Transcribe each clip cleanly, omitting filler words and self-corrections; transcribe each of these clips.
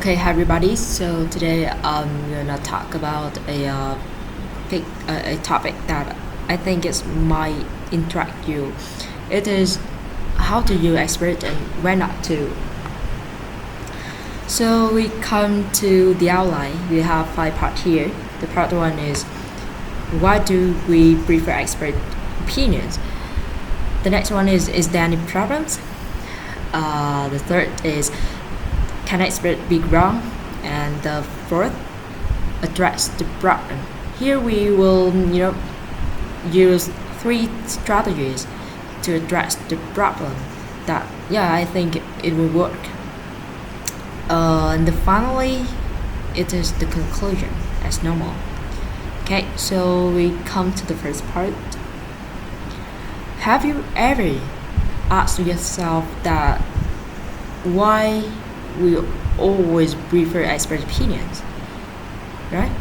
Okay, hi everybody. So today I'm gonna talk about a topic that I think is might interact you. It is how to use expert and when not to. So we come to the outline. We have 5 parts here. The part one is why do we prefer expert opinions? The next one is there any problems? The third is can expert be wrong? And the fourth, address the problem. Here we will, use 3 strategies to address the problem. I think it will work. And finally, it is the conclusion as normal. Okay, so we come to the first part. Have you ever asked yourself that why we always prefer expert opinions, right?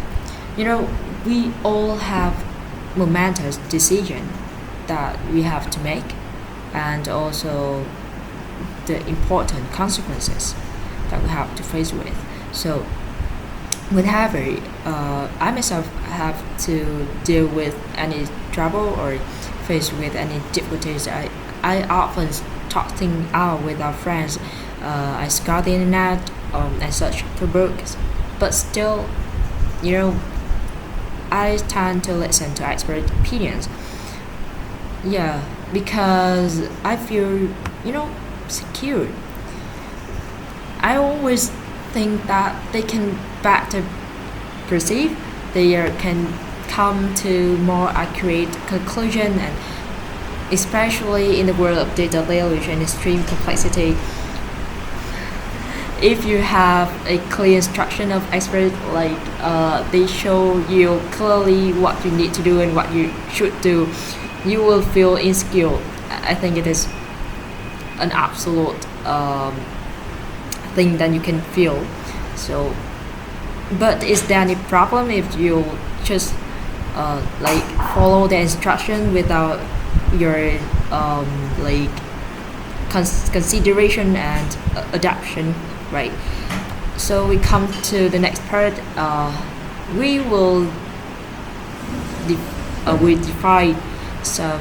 We all have momentous decision that we have to make, and also the important consequences that we have to face with. So whenever I myself have to deal with any trouble or face with any difficulties, I often talk things out with our friends. I scour the internet and search for books, but still, I tend to listen to expert opinions. Yeah, because I feel, secure. I always think that they can better perceive, they can come to more accurate conclusion, and especially in the world of data deluge and extreme complexity. If you have a clear instruction of expert, like they show you clearly what you need to do and what you should do, you will feel insecure. I think it is an absolute thing that you can feel. So, but is there any problem if you just follow the instruction without your consideration and adaptation? Right. So we come to the next part. We will we define some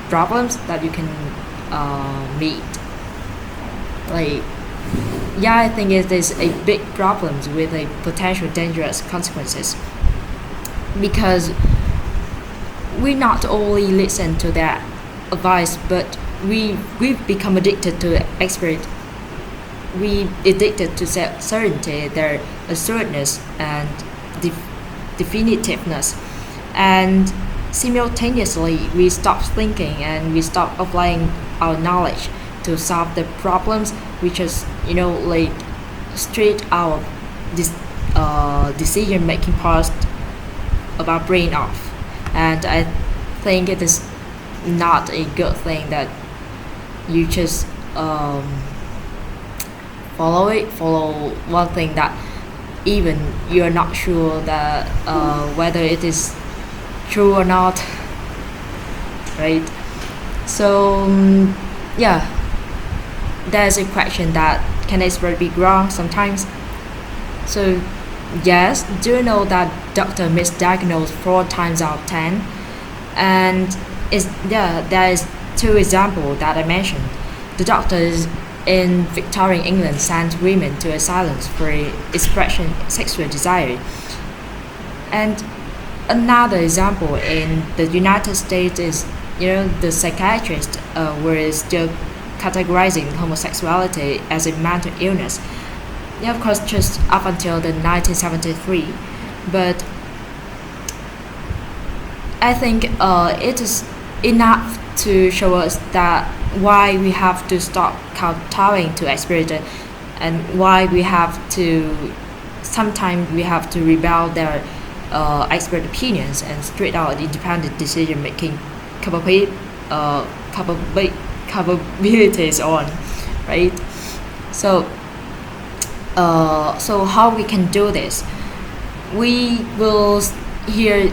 problems that you can meet. I think it is a big problem with a potential dangerous consequences, because we not only listen to their advice, but we become addicted to expert. We addicted to certainty, their assuredness and definitiveness, and simultaneously we stop thinking and we stop applying our knowledge to solve the problems, which is straight out this decision making part of our brain off. And I think it is not a good thing that you just follow one thing that even you're not sure that whether it is true or not, right? So there's a question that can expert be wrong sometimes. So yes, do you know that doctor misdiagnosed 4 times out of 10? And there is 2 examples that I mentioned. The doctors in Victorian England sent women to asylums for expressing sexual desire. And another example in the United States is, the psychiatrists were still categorizing homosexuality as a mental illness. Of course, just up until the 1973. But I think it is enough to show us that why we have to stop kowtowing to expert, and why we have to sometimes we have to rebel their expert opinions and straight out independent decision making capabilities on, right? So how we can do this? We will here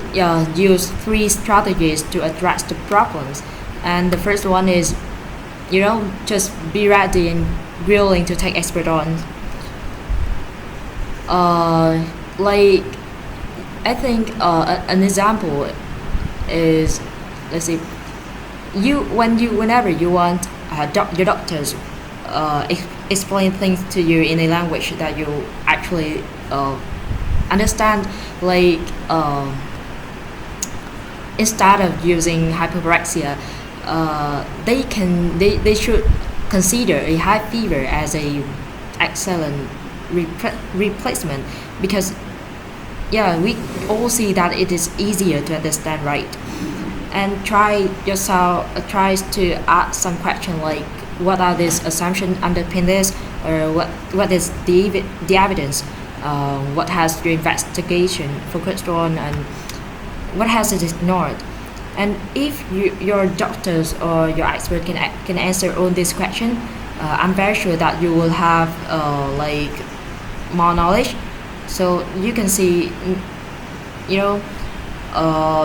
use 3 strategies to address the problems. And the first one is, just be ready and willing to take expert on. Like I think an example is, let's say, whenever you want your doctors explain things to you in a language that you actually understand, like instead of using hypopraxia, they should consider a high fever as a excellent replacement, because we all see that it is easier to understand, right? And try to ask some question like, what are these assumptions underpin this, or what is the evidence, what has your investigation focused on, and what has it ignored. And if your doctors or your expert can answer all these questions, I'm very sure that you will have like more knowledge. So you can see,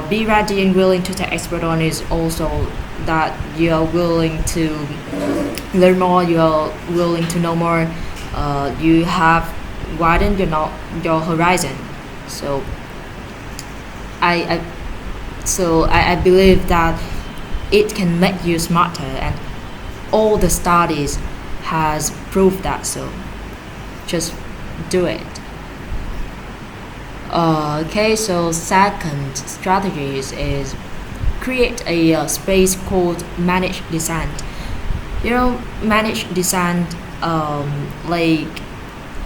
be ready and willing to take expert on is also that you are willing to learn more, you are willing to know more, you have widened your horizon. So I believe that it can make you smarter, and all the studies has proved that. So just do it. Okay, so second strategies is create a space called manage dissent. Manage dissent, like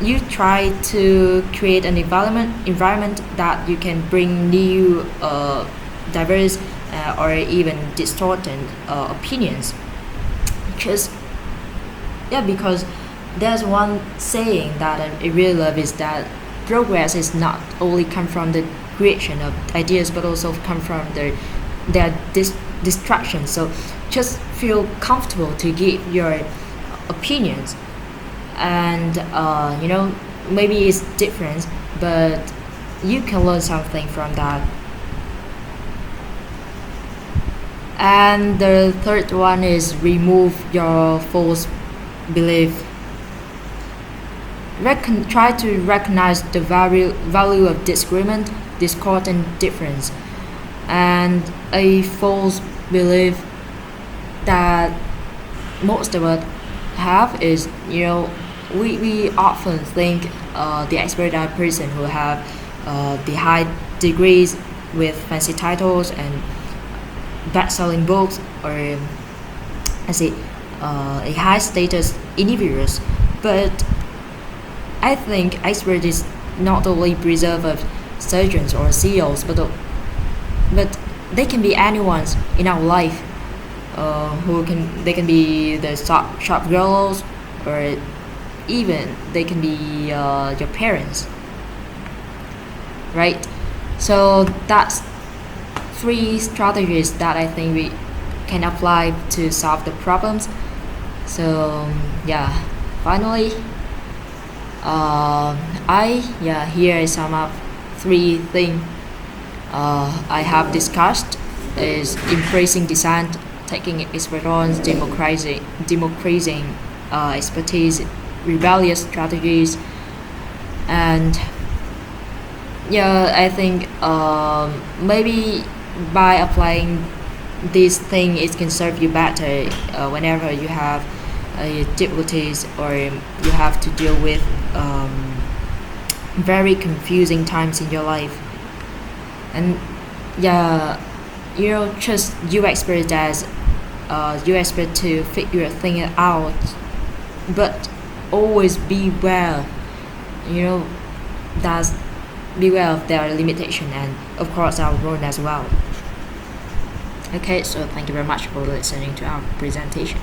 you try to create an environment that you can bring new diverse or even distorted opinions. Because there's one saying that I really love, is that progress is not only come from the creation of ideas, but also come from their distractions. So just feel comfortable to give your opinions, and maybe it's different, but you can learn something from that. And the third one is remove your false belief. Try to recognize the value of disagreement, discord, and difference. And a false belief that most of us have is, we often think the expert are person who have the high degrees with fancy titles and best-selling books, or a high status individuals. But I think expert is not only preserved of surgeons or CEOs, but they can be anyone in our life. They can be the shop girls, or even they can be your parents, right? So that's 3 strategies that I think we can apply to solve the problems. So finally, here I sum up 3 things I have discussed: is embracing dissent, taking expert on, democratizing expertise, rebellious strategies, and I think maybe by applying this thing, it can serve you better whenever you have difficulties, or you have to deal with very confusing times in your life. And trust you expert as you expert to figure things out, but always beware that's beware of their limitation, and of course our own as well. Okay, so thank you very much for listening to our presentation.